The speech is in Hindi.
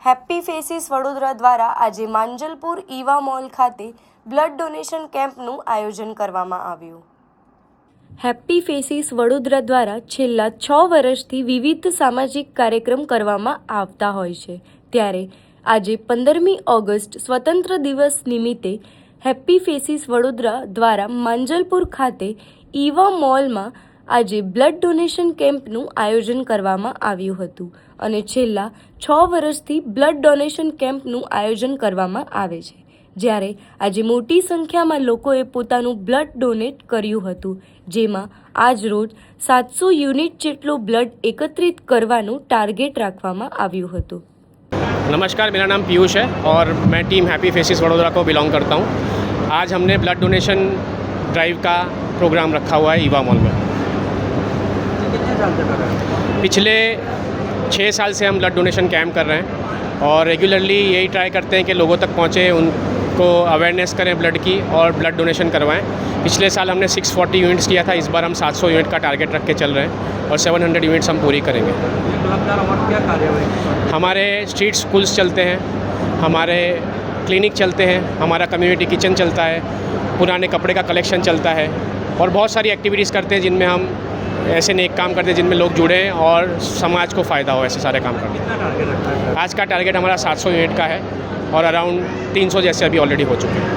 હેપ્પી ફેસીસ વડોદરા દ્વારા આજે માંજલપુર ઈવા મોલ ખાતે બ્લડ ડોનેશન કેમ્પનું આયોજન કરવામાં આવ્યું. હેપ્પી ફેસીસ વડોદરા દ્વારા છેલ્લા 6 વર્ષથી વિવિધ સામાજિક કાર્યક્રમ કરવામાં આવતા હોય છે. ત્યારે આજે 15મી ઓગસ્ટ સ્વતંત્ર દિવસ નિમિત્તે હેપ્પી ફેસીસ વડોદરા દ્વારા માંજલપુર ખાતે ઈવા મોલમાં આજે બ્લડ ડોનેશન કેમ્પનું આયોજન કરવામાં આવ્યું હતું અને છેલ્લા 6 વર્ષથી બ્લડ ડોનેશન કેમ્પનું આયોજન કરવામાં આવે છે. જ્યારે આજે મોટી સંખ્યામાં લોકોએ પોતાનું બ્લડ ડોનેટ કર્યું હતું, જેમાં આજ રોજ 700 યુનિટ જેટલું બ્લડ એકત્રિત કરવાનું ટાર્ગેટ રાખવામાં આવ્યું હતું. नमस्कार, मेरा नाम पीयूष है और मैं टीम हैप्पी फेसेस वडोदरा को बिलोंग करता हूँ. आज हमने ब्लड डोनेशन ड्राइव का प्रोग्राम रखा हुआ है ईवा मॉल में. कितने साल से कर रहे हैं? पिछले 6 साल से हम ब्लड डोनेशन कैंप कर रहे हैं और रेगुलरली यही ट्राई करते हैं कि लोगों तक पहुँचे, उनको अवेयरनेस करें ब्लड की और ब्लड डोनेशन करवाएं. पिछले साल हमने 640 यूनिट्स किया था. इस बार हम 700 यूनिट का टारगेट रख के चल रहे हैं और 700 यूनिट्स हम पूरी करेंगे. और क्या कार्यवाही? हमारे स्ट्रीट स्कूल्स चलते हैं, हमारे क्लिनिक चलते हैं, हमारा कम्युनिटी किचन चलता है, पुराने कपड़े का कलेक्शन चलता है और बहुत सारी एक्टिविटीज़ करते हैं जिनमें हम ऐसे नेक काम करते हैं जिनमें लोग जुड़े हैं और समाज को फ़ायदा हो. ऐसे सारे काम करते हैं. कितना टारगेट रखा है? आज का टारगेट हमारा 700 यूनिट का है और अराउंड 300 जैसे अभी ऑलरेडी हो चुके हैं.